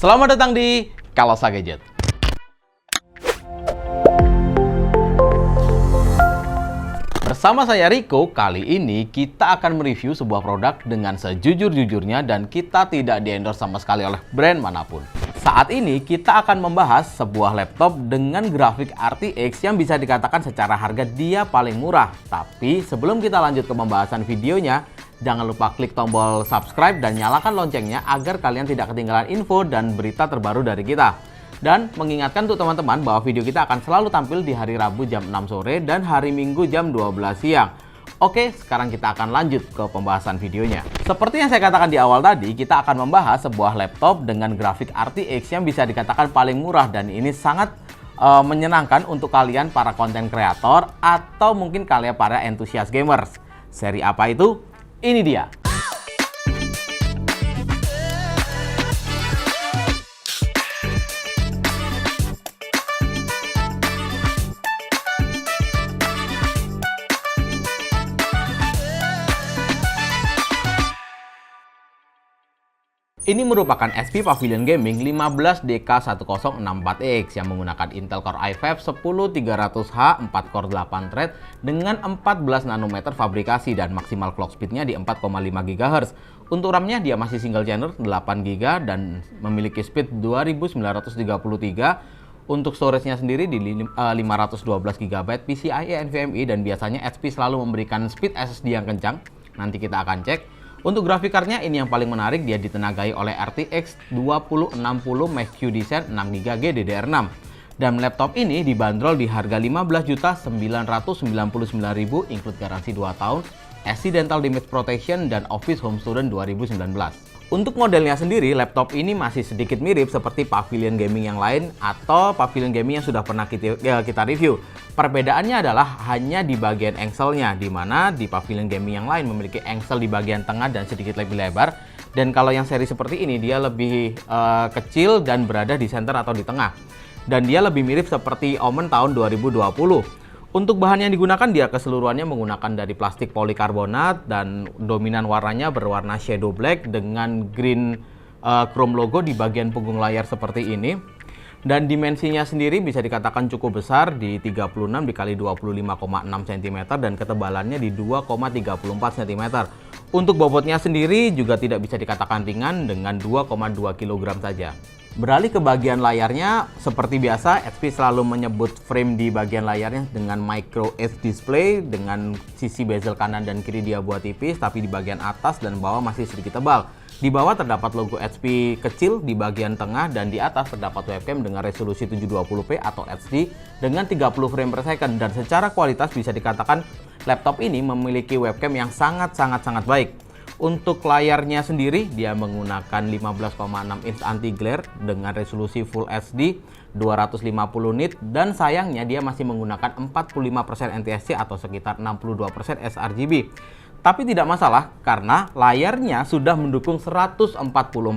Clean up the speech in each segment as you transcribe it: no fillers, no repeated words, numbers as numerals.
Selamat datang di Kalosa Gadget. Bersama saya Riko, kali ini kita akan mereview sebuah produk dengan sejujur-jujurnya dan kita tidak di-endorse sama sekali oleh brand manapun. Saat ini kita akan membahas sebuah laptop dengan grafik RTX yang bisa dikatakan secara harga dia paling murah. Tapi sebelum kita lanjut ke pembahasan videonya, jangan lupa klik tombol subscribe dan nyalakan loncengnya agar kalian tidak ketinggalan info dan berita terbaru dari kita. Dan mengingatkan untuk teman-teman bahwa video kita akan selalu tampil di hari Rabu jam 6 sore dan hari Minggu jam 12 siang. Oke, sekarang kita akan lanjut ke pembahasan videonya. Seperti yang saya katakan di awal tadi, kita akan membahas sebuah laptop dengan grafik RTX yang bisa dikatakan paling murah dan ini sangat menyenangkan untuk kalian para konten kreator atau mungkin kalian para entusias gamers. Seri apa itu? Ini dia. Ini merupakan HP Pavilion Gaming 15DK1064X yang menggunakan Intel Core i5 10300H 4 core 8 thread dengan 14 nanometer fabrikasi dan maksimal clock speednya di 4,5 GHz. Untuk RAM-nya dia masih single channel 8 GB dan memiliki speed 2933. Untuk storage-nya sendiri di 512 GB PCIe NVMe dan biasanya HP selalu memberikan speed SSD yang kencang. Nanti kita akan cek. Untuk grafik card-nya ini yang paling menarik, dia ditenagai oleh RTX 2060 Max-Q Design 6GB GDDR6. Dan laptop ini dibanderol di harga 15.999.000 include garansi 2 tahun, Accidental Damage Protection dan Office Home Student 2019. Untuk modelnya sendiri, laptop ini masih sedikit mirip seperti Pavilion Gaming yang lain atau Pavilion Gaming yang sudah pernah kita review. Perbedaannya adalah hanya di bagian engselnya, di mana di Pavilion Gaming yang lain memiliki engsel di bagian tengah dan sedikit lebih lebar. Dan kalau yang seri seperti ini, dia lebih kecil dan berada di center atau di tengah. Dan dia lebih mirip seperti Omen tahun 2020. Untuk bahan yang digunakan, dia keseluruhannya menggunakan dari plastik polikarbonat dan dominan warnanya berwarna shadow black dengan green chrome logo di bagian punggung layar seperti ini. Dan dimensinya sendiri bisa dikatakan cukup besar di 36 x 25,6 cm dan ketebalannya di 2,34 cm. Untuk bobotnya sendiri juga tidak bisa dikatakan ringan dengan 2,2 kg saja. Beralih ke bagian layarnya, seperti biasa HP selalu menyebut frame di bagian layarnya dengan micro edge display dengan sisi bezel kanan dan kiri dia buat tipis, tapi di bagian atas dan bawah masih sedikit tebal. Di bawah terdapat logo HP kecil di bagian tengah dan di atas terdapat webcam dengan resolusi 720p atau HD dengan 30 frame per second, dan secara kualitas bisa dikatakan laptop ini memiliki webcam yang sangat baik. Untuk layarnya sendiri dia menggunakan 15,6 inch anti-glare dengan resolusi Full HD 250 nit dan sayangnya dia masih menggunakan 45% NTSC atau sekitar 62% sRGB. Tapi tidak masalah karena layarnya sudah mendukung 144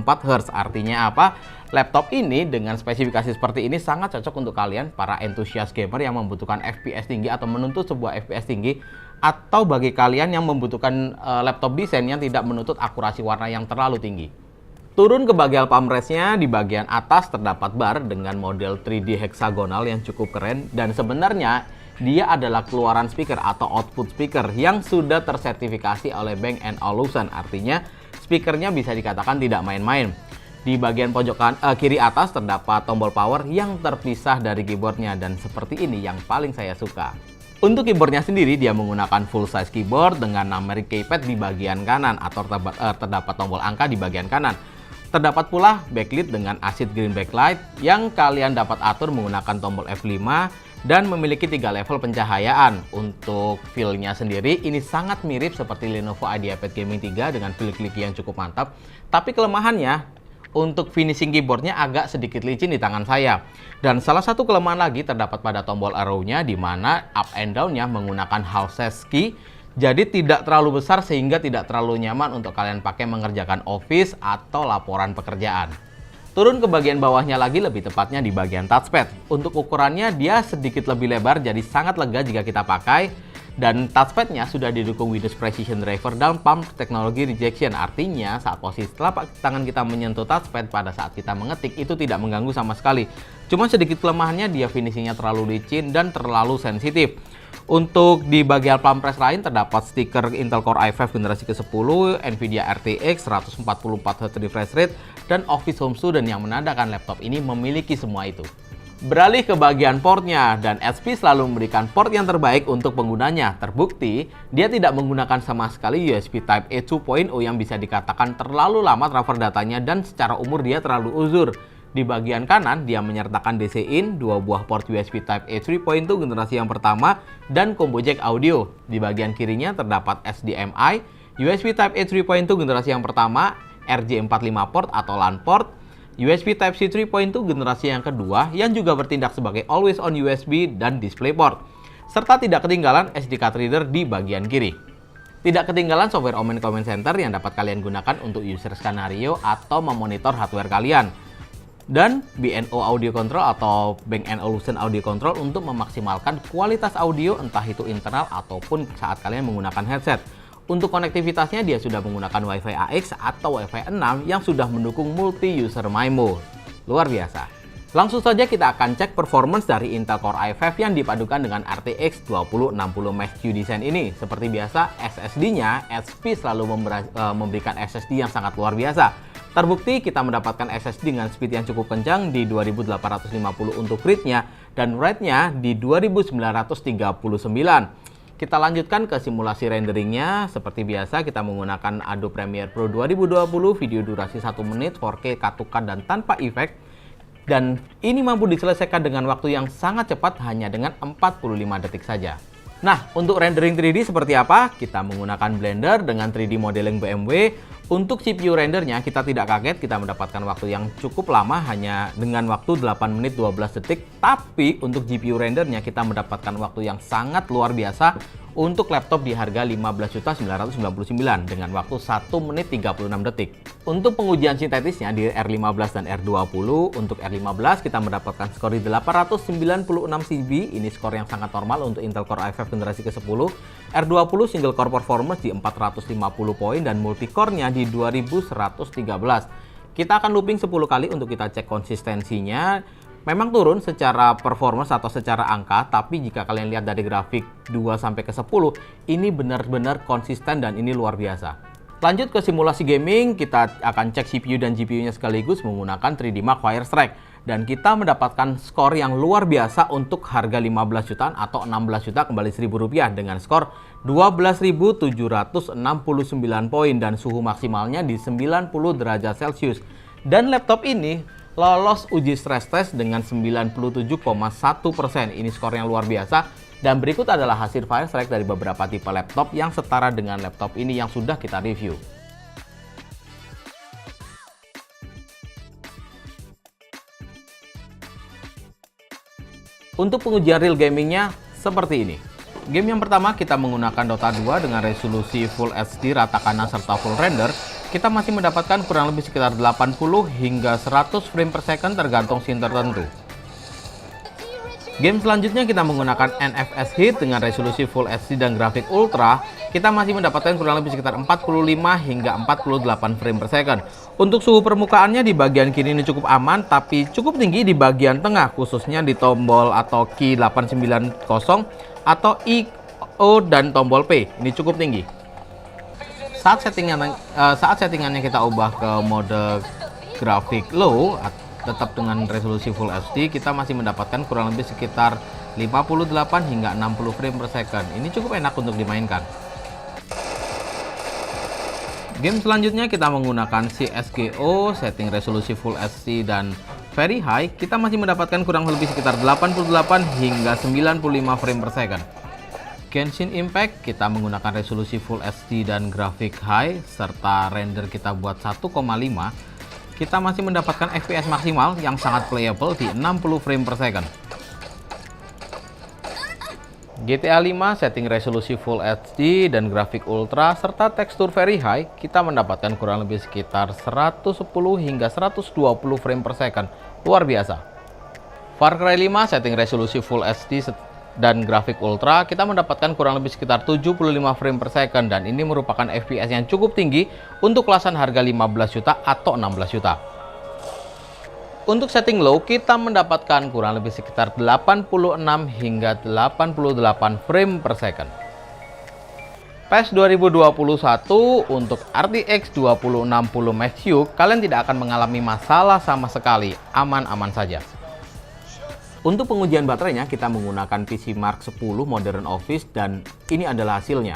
Hz. Artinya apa? Laptop ini dengan spesifikasi seperti ini sangat cocok untuk kalian para entusias gamer yang membutuhkan FPS tinggi atau menuntut sebuah FPS tinggi, atau bagi kalian yang membutuhkan laptop desain yang tidak menuntut akurasi warna yang terlalu tinggi. Turun ke bagian palm rest-nya, di bagian atas terdapat bar dengan model 3D heksagonal yang cukup keren, dan sebenarnya dia adalah keluaran speaker atau output speaker yang sudah tersertifikasi oleh Bang & Olufsen. Artinya speakernya bisa dikatakan tidak main-main. Di bagian pojok kiri atas terdapat tombol power yang terpisah dari keyboardnya, dan seperti ini yang paling saya suka. Untuk keyboardnya sendiri dia menggunakan full size keyboard dengan numeric keypad di bagian kanan atau terdapat tombol angka di bagian kanan. Terdapat pula backlit dengan acid green backlight yang kalian dapat atur menggunakan tombol F5 dan memiliki 3 level pencahayaan. Untuk feel-nya sendiri ini sangat mirip seperti Lenovo IdeaPad Gaming 3 dengan feel klik yang cukup mantap. Tapi kelemahannya, untuk finishing keyboardnya agak sedikit licin di tangan saya. Dan salah satu kelemahan lagi terdapat pada tombol arrow-nya, di mana up and down-nya menggunakan house key. Jadi tidak terlalu besar sehingga tidak terlalu nyaman untuk kalian pakai mengerjakan office atau laporan pekerjaan. Turun ke bagian bawahnya lagi, lebih tepatnya di bagian touchpad. Untuk ukurannya dia sedikit lebih lebar, jadi sangat lega jika kita pakai. Dan touchpad-nya sudah didukung Windows Precision Driver dan Palm Technology Rejection. Artinya saat posisi telapak tangan kita menyentuh touchpad pada saat kita mengetik itu tidak mengganggu sama sekali. Cuma sedikit kelemahannya dia finishingnya terlalu licin dan terlalu sensitif. Untuk di bagian palm press lain terdapat stiker Intel Core i5 generasi ke-10, Nvidia RTX 144Hz refresh rate, dan Office Home Student yang menandakan laptop ini memiliki semua itu. Beralih ke bagian portnya, dan HP selalu memberikan port yang terbaik untuk penggunanya. Terbukti, dia tidak menggunakan sama sekali USB Type-A 2.0 yang bisa dikatakan terlalu lama transfer datanya dan secara umur dia terlalu uzur. Di bagian kanan, dia menyertakan DC-in, 2 buah port USB Type-A 3.2 generasi yang pertama, dan combo jack audio. Di bagian kirinya terdapat HDMI, USB Type-A 3.2 generasi yang pertama, RJ45 port atau LAN port, USB Type-C 3.2 generasi yang kedua yang juga bertindak sebagai always on USB dan DisplayPort, serta tidak ketinggalan SD card reader di bagian kiri. Tidak ketinggalan software Omen Command Center yang dapat kalian gunakan untuk user skenario atau memonitor hardware kalian. Dan BNO Audio Control atau Bang & Olufsen Audio Control untuk memaksimalkan kualitas audio entah itu internal ataupun saat kalian menggunakan headset. Untuk konektivitasnya dia sudah menggunakan Wi-Fi AX atau Wi-Fi 6 yang sudah mendukung multi-user MIMO. Luar biasa. Langsung saja kita akan cek performance dari Intel Core i5 yang dipadukan dengan RTX 2060 Max Q Design ini. Seperti biasa, SSD-nya HP selalu memberikan SSD yang sangat luar biasa. Terbukti kita mendapatkan SSD dengan speed yang cukup kencang di 2850 untuk read-nya dan write-nya di 2939. Kita lanjutkan ke simulasi renderingnya. Seperti biasa kita menggunakan Adobe Premiere Pro 2020, video durasi 1 menit, 4K katukan dan tanpa efek. Dan ini mampu diselesaikan dengan waktu yang sangat cepat hanya dengan 45 detik saja. Nah, untuk rendering 3D seperti apa? Kita menggunakan Blender dengan 3D modeling BMW. Untuk CPU rendernya kita tidak kaget, kita mendapatkan waktu yang cukup lama hanya dengan waktu 8 menit 12 detik. Tapi untuk GPU rendernya kita mendapatkan waktu yang sangat luar biasa untuk laptop di harga 15.999 dengan waktu 1 menit 36 detik. Untuk pengujian sintetisnya di R15 dan R20, untuk R15 kita mendapatkan skor di 896 CB, ini skor yang sangat normal untuk Intel Core i5 generasi ke-10. R20 single core performance di 450 poin dan multicore-nya di 2113. Kita akan looping 10 kali untuk kita cek konsistensinya. Memang turun secara performance atau secara angka, tapi jika kalian lihat dari grafik 2 sampai ke 10, ini benar-benar konsisten dan ini luar biasa. Lanjut ke simulasi gaming, kita akan cek CPU dan GPU-nya sekaligus menggunakan 3D Mark Firestrike. Dan kita mendapatkan skor yang luar biasa untuk harga 15 jutaan atau 16 juta kembali Rp1.000 dengan skor 12.769 poin dan suhu maksimalnya di 90 derajat Celcius. Dan laptop ini lolos uji stress test dengan 97,1%. Ini skor yang luar biasa. Dan berikut adalah hasil Firestrike dari beberapa tipe laptop yang setara dengan laptop ini yang sudah kita review. Untuk pengujian real gamingnya seperti ini. Game yang pertama kita menggunakan Dota 2 dengan resolusi Full HD rata kanan serta full render. Kita masih mendapatkan kurang lebih sekitar 80 hingga 100 frame per second tergantung scene tertentu. Game selanjutnya kita menggunakan NFS Hit dengan resolusi Full HD dan grafik Ultra. Kita masih mendapatkan kurang lebih sekitar 45 hingga 48 frame per second. Untuk suhu permukaannya di bagian kiri ini cukup aman, tapi cukup tinggi di bagian tengah, khususnya di tombol atau key 890 atau IO dan tombol P. Ini cukup tinggi. Saat settingannya kita ubah ke mode grafik low, tetap dengan resolusi Full HD, kita masih mendapatkan kurang lebih sekitar 58 hingga 60 frame per second. Ini cukup enak untuk dimainkan. Game selanjutnya kita menggunakan CSGO, setting resolusi Full HD dan Very High. Kita masih mendapatkan kurang lebih sekitar 88 hingga 95 frame per second. Genshin Impact kita menggunakan resolusi Full HD dan grafik High serta render kita buat 1,5. Kita masih mendapatkan FPS maksimal yang sangat playable di 60 frame per second. GTA 5 setting resolusi Full HD dan grafik Ultra serta tekstur Very High, kita mendapatkan kurang lebih sekitar 110 hingga 120 frame per second. Luar biasa. Far Cry 5 setting resolusi Full HD dan grafik ultra, kita mendapatkan kurang lebih sekitar 75 frame per second, dan ini merupakan FPS yang cukup tinggi untuk kelasan harga 15 juta atau 16 juta. Untuk setting low, kita mendapatkan kurang lebih sekitar 86 hingga 88 frame per second. PES 2021 untuk RTX 2060 Max-Q, kalian tidak akan mengalami masalah sama sekali, aman-aman saja. Untuk pengujian baterainya, kita menggunakan PC Mark 10 Modern Office dan ini adalah hasilnya.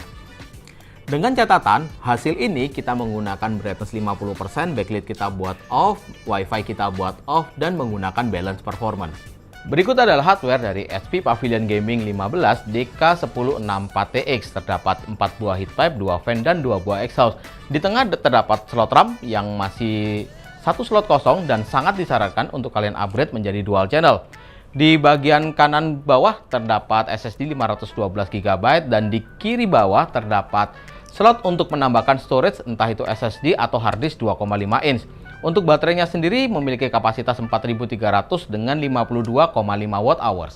Dengan catatan, hasil ini kita menggunakan brightness 50%, backlight kita buat off, WiFi kita buat off, dan menggunakan balance performance. Berikut adalah hardware dari HP Pavilion Gaming 15 DK10640X. Terdapat 4 buah heat pipe, 2 fan, dan 2 buah exhaust. Di tengah terdapat slot RAM yang masih 1 slot kosong dan sangat disarankan untuk kalian upgrade menjadi dual channel. Di bagian kanan bawah terdapat SSD 512 GB dan di kiri bawah terdapat slot untuk menambahkan storage, entah itu SSD atau hard disk 2,5 inch. Untuk baterainya sendiri memiliki kapasitas 4300 dengan 52,5 Wh.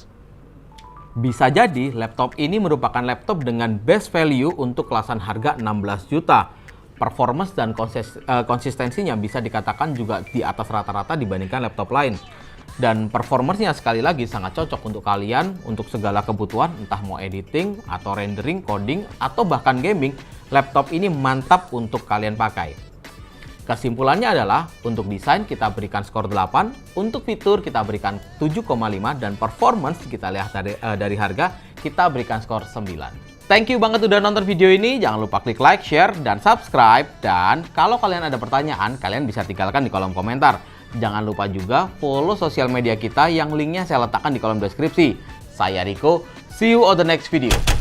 Bisa jadi laptop ini merupakan laptop dengan best value untuk kelasan harga 16 juta. Performance dan konsistensinya bisa dikatakan juga di atas rata-rata dibandingkan laptop lain. Dan performanya sekali lagi sangat cocok untuk kalian untuk segala kebutuhan, entah mau editing atau rendering, coding, atau bahkan gaming. Laptop ini mantap untuk kalian pakai. Kesimpulannya adalah untuk desain kita berikan skor 8, untuk fitur kita berikan 7,5, dan performance kita lihat dari harga kita berikan skor 9. Thank you banget udah nonton video ini. Jangan lupa klik like, share, dan subscribe. Dan kalau kalian ada pertanyaan, kalian bisa tinggalkan di kolom komentar. Jangan lupa juga follow sosial media kita yang linknya saya letakkan di kolom deskripsi. Saya Riko, see you on the next video.